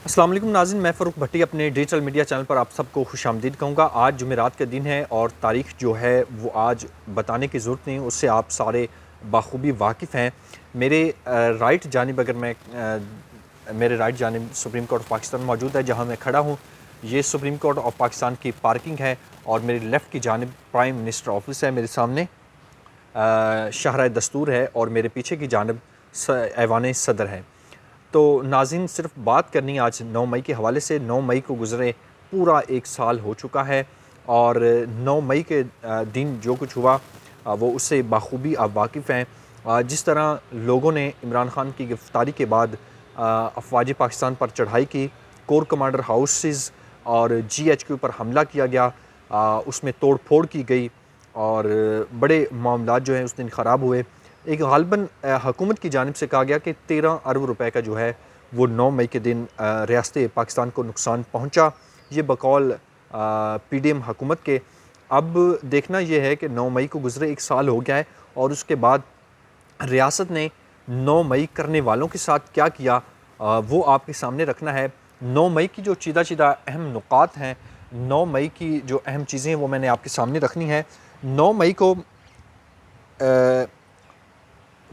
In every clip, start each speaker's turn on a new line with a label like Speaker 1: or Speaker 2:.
Speaker 1: अस्सलाम वालेकुम नाज़रीन, मैं फ़रूक भट्टी अपने डिजिटल मीडिया चैनल पर आप सबको खुशामदीद कहूँगा। आज जुमेरात का दिन है और तारीख़ जो है वो आज बताने की ज़रूरत नहीं, उससे आप सारे बाखूबी वाकिफ़ हैं। मेरे राइट जानिब अगर मैं मेरे राइट जानिब सुप्रीम कोर्ट ऑफ पाकिस्तान मौजूद है, जहाँ मैं खड़ा हूँ। ये सुप्रीम कोर्ट ऑफ पाकिस्तान की पार्किंग है और मेरे लेफ़्ट की जानिब प्राइम मिनिस्टर ऑफिस है। मेरे सामने शाहराह दस्तूर है और मेरे पीछे की जानिब ऐवान सदर है। तो नाज़रीन, सिर्फ बात करनी आज 9 मई के हवाले से। 9 मई को गुज़रे पूरा 1 साल हो चुका है और 9 मई के दिन जो कुछ हुआ वो उससे बाखूबी आप वाकिफ़ हैं। जिस तरह लोगों ने इमरान खान की गिरफ़्तारी के बाद अफ़वाज पाकिस्तान पर चढ़ाई की, कोर कमांडर हाउसेस और GHQ पर हमला किया गया, उसमें तोड़ फोड़ की गई और बड़े मामलात जो हैं उस दिन ख़राब हुए। एक गालबन हुकूमत की जानिब से कहा गया कि 13 अरब रुपए का जो है वो 9 मई के दिन रियासत पाकिस्तान को नुकसान पहुंचा। ये बकौल PDM हुकूमत के। अब देखना यह है कि 9 मई को गुज़रे 1 साल हो गया है और उसके बाद रियासत ने 9 मई करने वालों के साथ क्या किया, वो आपके सामने रखना है। 9 मई की जो चीदा अहम नुकात हैं, 9 मई की जो अहम चीज़ें हैं वो मैंने आपके सामने रखनी है। 9 मई को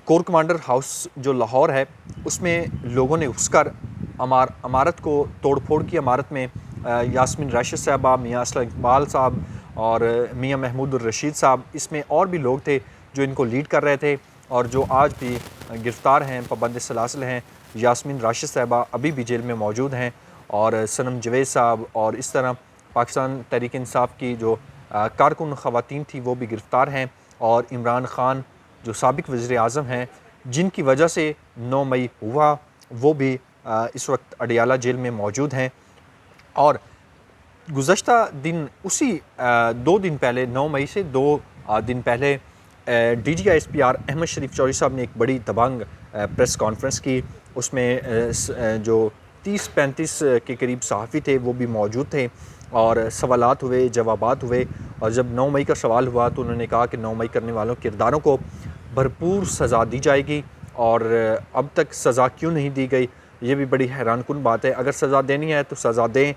Speaker 1: कोर कमांडर हाउस जो लाहौर है उसमें लोगों ने घुसकर अमारत को तोड़ फोड़ की। अमारत में यास्मीन राशिद साहबा, मियाँ असलम इकबाल साहब और मियाँ महमूद रशीद साहब, इसमें और भी लोग थे जो इनको लीड कर रहे थे और जो आज भी गिरफ़्तार हैं, पाबंद सलासिल हैं। यास्मीन राशिद साहबा अभी भी जेल में मौजूद हैं और सनम जवेद साहब और इस तरह पाकिस्तान तहरीक इंसाफ की जो कारकुन ख़वातीन थी वो भी गिरफ़्तार हैं। और इमरान खान जो साबिक़ वज़ीर आज़म हैं, जिनकी वजह से 9 मई हुआ, वो भी इस वक्त अडियाला जेल में मौजूद हैं। और गुज़श्ता दिन उसी 2 दिन पहले, 9 मई से 2 दिन पहले DGISPR अहमद शरीफ चौधरी साहब ने एक बड़ी दबंग प्रेस कॉन्फ्रेंस की। उसमें जो 30-35 के करीब सहाफ़ी थे वो भी मौजूद थे और सवालात हुए, जवाबात हुए। और जब 9 मई का सवाल हुआ तो उन्होंने कहा कि 9 मई करने वालों किरदारों को भरपूर सज़ा दी जाएगी और अब तक सज़ा क्यों नहीं दी गई, ये भी बड़ी हैरानकुन बात है। अगर सज़ा देनी है तो सज़ा दें,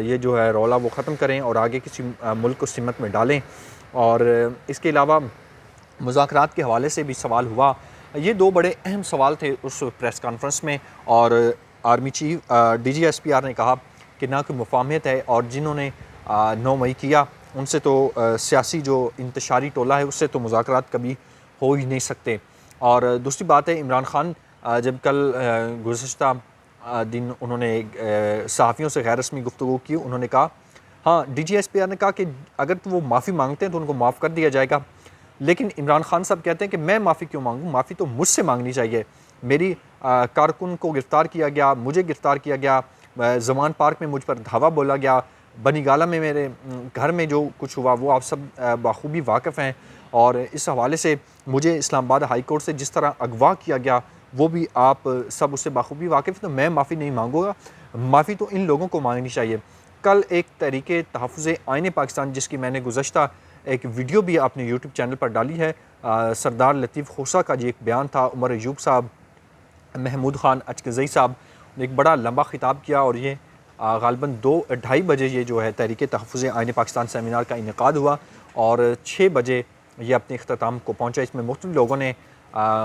Speaker 1: ये जो है रौला वो ख़त्म करें और आगे किसी मुल्क को सिमत में डालें। और इसके अलावा मुज़ाकरात के हवाले से भी सवाल हुआ। ये 2 बड़े अहम सवाल थे उस प्रेस कॉन्फ्रेंस में। और आर्मी चीफ DGISPR ने कहा कि ना कोई मुफ़ाहमत है और जिन्होंने 9 मई किया उनसे तो सियासी जो इंतशारी टोला है उससे तो मुज़ाकरात कभी हो ही नहीं सकते। और दूसरी बात है, इमरान खान जब कल गुज़श्ता दिन उन्होंने सहाफ़ियों से गैर रस्मी गुफ्तगू की, उन्होंने कहा, हाँ, DGISPR ने कहा कि अगर तो वो माफ़ी मांगते हैं तो उनको माफ़ कर दिया जाएगा। लेकिन इमरान खान साहब कहते हैं कि मैं माफ़ी क्यों मांगूँ, माफ़ी तो मुझसे मांगनी चाहिए। मेरी कारकुन को गिरफ़्तार किया गया, मुझे गिरफ़्तार किया गया, ज़मान पार्क में मुझ पर धावा बोला गया, बनी गाला में मेरे घर में जो कुछ हुआ वो आप सब बाखूबी वाकिफ़ हैं। और इस हवाले से मुझे इस्लामाबाद हाई कोर्ट से जिस तरह अगवा किया गया वो भी आप सब उससे बाखूबी वाकिफ़। तो मैं माफ़ी नहीं मांगूँगा, माफ़ी तो इन लोगों को मांगनी चाहिए। कल एक तहरीके तहफ़्फ़ुज़ आईन पाकिस्तान, जिसकी मैंने गुज़श्ता एक वीडियो भी अपने यूट्यूब चैनल पर डाली है, सरदार लतीफ़ खोसा का जी एक बयान था। उमर अयूब साहब, महमूद ख़ान अचकज़ई साहब ने एक बड़ा लंबा ख़िताब किया और ये गालबन 2-2:30 बजे ये जो है तहरीके तहफ़्फ़ुज़ आईन पाकिस्तान सेमिनार का इनेकाद हुआ और 6 बजे ये अपने अख्ताम को पहुँचा। इसमें मुख्तलिफ़ लोगों ने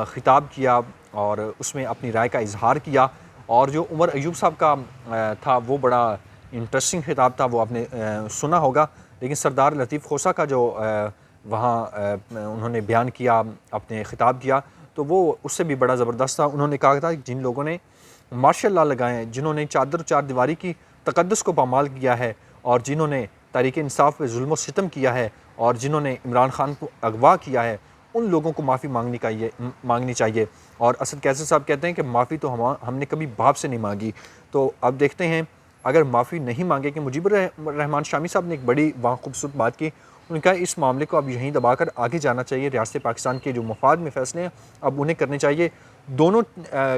Speaker 1: ख़िताब किया और उसमें अपनी राय का इज़हार किया। और जो उमर अयूब साहब का था वो बड़ा इंटरेस्टिंग ख़िताब था, वो आपने सुना होगा। लेकिन सरदार लतीफ़ खोसा का जो वहाँ उन्होंने बयान किया, अपने ख़िताब किया, तो वो उससे भी बड़ा ज़बरदस्त था। उन्होंने कहा था कि जिन लोगों ने मार्शल लॉ लगाए हैं, जिन्होंने चादर चार दीवारी की तक़द्दुस को पामाल किया है और जिन्होंने तहरीक इंसाफ पे जुल्म व सितम किया है और जिन्होंने इमरान खान को अगवा किया है, उन लोगों को माफ़ी मांगनी चाहिए। और असद कैसर साहब कहते हैं कि माफ़ी तो हमने कभी बाप से नहीं मांगी। तो अब देखते हैं अगर माफ़ी नहीं मांगे कि मुजीबर रहमान शामी साहब ने एक बड़ी वहाँ खूबसूरत बात की। उन्होंने कहा इस मामले को अब यहीं दबाकर आगे जाना चाहिए। रियासत पाकिस्तान के जो मफाद में फ़ैसले हैं अब उन्हें करने चाहिए। दोनों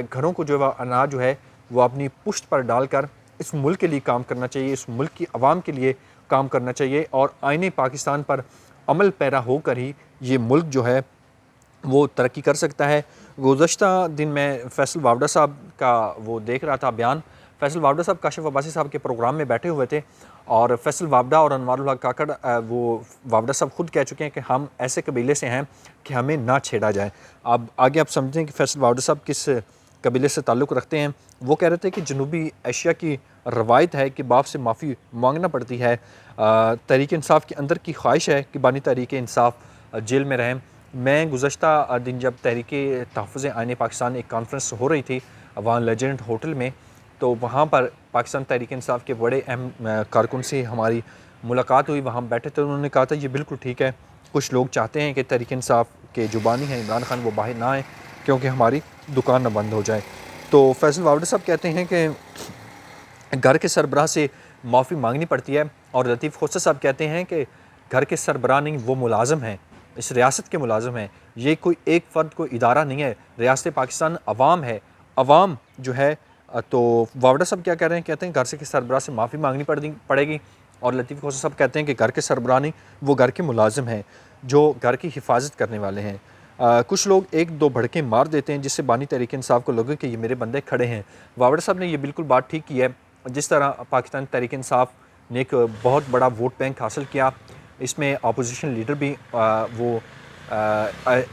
Speaker 1: घरों को जो है अनाज जो है वो अपनी पुश्त पर डालकर इस मुल्क के लिए काम करना चाहिए, इस मुल्क की आवाम के लिए काम करना चाहिए और आईने पाकिस्तान पर अमल पैरा होकर ही ये मुल्क जो है वो तरक्की कर सकता है। गुज़श्ता दिन मैं फैसल वावड़ा साहब का वो देख रहा था बयान। फैसल वावडा साहब काशिफ अब्बासी साहब के प्रोग्राम में बैठे हुए थे और फैसल वावडा और अनवारुल हक काकड़ वो वावडा साहब खुद कह चुके हैं कि हम ऐसे कबीले से हैं कि हमें ना छेड़ा जाए। अब आगे आप समझें कि फैसल वावडा साहब किस कबीले से ताल्लुक़ रखते हैं। वो कह रहे थे कि जनूबी एशिया की रवायत है कि बाप से माफ़ी मांगना पड़ती है। तहरीक इंसाफ के अंदर की ख्वाहिश है कि बानी तहरीक इंसाफ जेल में रहें। मैं गुज़श्ता दिन जब तहरीक तहफ़्फ़ुज़ आईन पाकिस्तान एक कॉन्फ्रेंस हो रही थी वहाँ लेजेंड होटल में, तो वहाँ पर पाकिस्तान तहरीक इंसाफ के बड़े अहम कारकुन से हमारी मुलाकात हुई। वहाँ बैठे थे, उन्होंने कहा था ये बिल्कुल ठीक है, कुछ लोग चाहते हैं कि तहरीक इंसाफ के जुबानी हैं इमरान खान वो बाहर ना आए क्योंकि हमारी दुकान ना बंद हो जाए। तो फैसल वावडा साहब कहते हैं कि घर के सरबराह से माफ़ी मांगनी पड़ती है और लतीफ़ खोसा साहब कहते हैं कि घर के सरबराह नहीं, वो मुलाज़म हैं, इस रियासत के मुलाज़म हैं, ये कोई एक फ़र्द कोई इदारा नहीं है, रियासत पाकिस्तान अवाम है, अवाम जो है। तो वावडा साहब क्या कह रहे हैं, कहते हैं घर से के सरबराह से माफ़ी मांगनी पड़ेगी और लतीफ़ खोसा साहब कहते हैं कि घर के सरबराह नहीं, वो घर के मुलाज़म हैं जो घर की हिफाजत करने वाले हैं। कुछ लोग एक दो भड़के मार देते हैं जिससे बानी तहरीक इंसाफ को लगे कि ये मेरे बंदे खड़े हैं। वावडा साहब ने ये बिल्कुल बात ठीक की है। जिस तरह पाकिस्तान तहरीक इंसाफ ने एक बहुत बड़ा वोट बैंक हासिल किया, इसमें अपोजिशन लीडर भी वो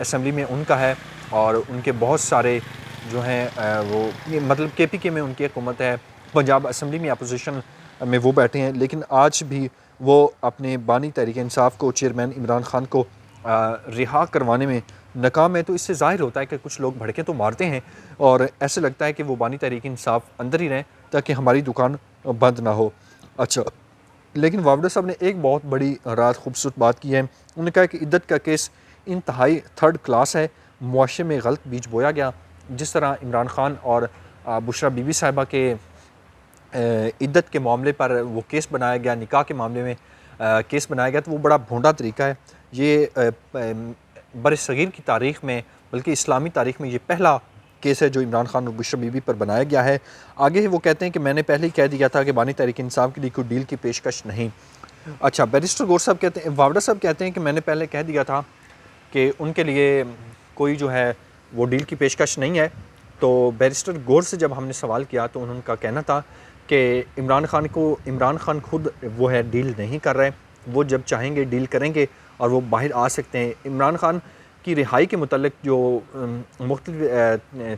Speaker 1: असम्बली में उनका है और उनके बहुत सारे जो हैं वो ये मतलब KPK में उनकी हुकूमत है, पंजाब असम्बली में अपोजिशन में वो बैठे हैं, लेकिन आज भी वो अपने बानी तहरीक इंसाफ को चेयरमैन इमरान खान को रिहा करवाने में नाकाम है। तो इससे ज़ाहिर होता है कि कुछ लोग भड़के तो मारते हैं और ऐसे लगता है कि वो बानी तहरीक इंसाफ अंदर ही रहें ताकि हमारी दुकान बंद ना हो। अच्छा, लेकिन वावडा साहब ने एक बहुत बड़ी रात खूबसूरत बात की है। उन्होंने कहा कि इद्दत का केस इंतहाई थर्ड क्लास है, मुआशरे में गलत बीज बोया गया। जिस तरह इमरान खान और बुशरा बीबी साहिबा के इद्दत के मामले पर वो केस बनाया गया, निकाह के मामले में केस बनाया गया, तो वो बड़ा भोंडा तरीका है। ये बरसगीर की तारीख़ में, बल्कि इस्लामी तारीख़ में ये पहला केस है जो इमरान खान और बुशरा बीबी पर बनाया गया है। आगे वो कहते हैं कि मैंने पहले ही कह दिया था कि बानी तहरीक इंसाफ के लिए कोई डील की पेशकश नहीं। अच्छा, बैरिस्टर गौर साहब कहते हैं, वावडा साहब कहते हैं कि मैंने पहले कह दिया था कि उनके लिए कोई जो है वो डील की पेशकश नहीं है। तो बैरिस्टर गौर से जब हमने सवाल किया तो उनका कहना था कि इमरान खान खुद वो है डील नहीं कर रहे, वो जब चाहेंगे डील करेंगे और वो बाहर आ सकते हैं। इमरान खान की रिहाई के मुतल्लिक जो मुख्तलिफ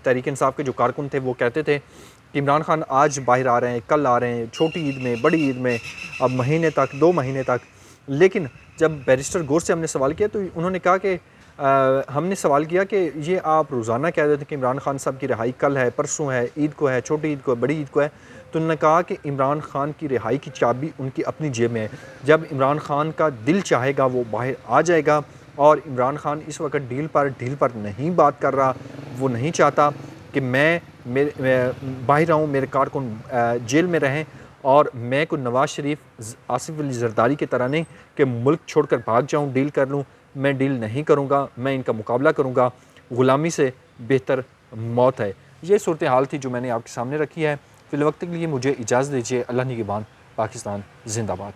Speaker 1: तहरीक इंसाफ के जो कारकुन थे वो कहते थे कि इमरान खान आज बाहर आ रहे हैं, कल आ रहे हैं, छोटी ईद में, बड़ी ईद में, अब महीने तक, 2 महीने तक। लेकिन जब बैरिस्टर गौर से हमने सवाल किया तो उन्होंने कहा कि हमने सवाल किया कि ये आप रोज़ाना कह रहे थे कि इमरान खान साहब की रिहाई कल है, परसों है, ईद को है, छोटी ईद को है, बड़ी ईद को है। तो उन्होंने कहा कि इमरान खान की रिहाई की चाबी उनकी अपनी जेब में है। जब इमरान खान का दिल चाहेगा वो बाहर आ जाएगा और इमरान खान इस वक्त डील पर नहीं बात कर रहा। वो नहीं चाहता कि मैं बाहर आऊँ, मेरे कारकुन जेल में रहें और मैं को नवाज़ शरीफ, आसिफ अली ज़रदारी की तरह नहीं कि मुल्क छोड़कर भाग जाऊँ, डील कर लूँ। मैं डील नहीं करूँगा, मैं इनका मुकाबला करूँगा। ग़ुलामी से बेहतर मौत है। ये सूरत हाल थी जो मैंने आपके सामने रखी है। फ़िलवक्त के लिए मुझे इजाज़त दीजिए। अल्लाह निगहबान। पाकिस्तान ज़िंदाबाद।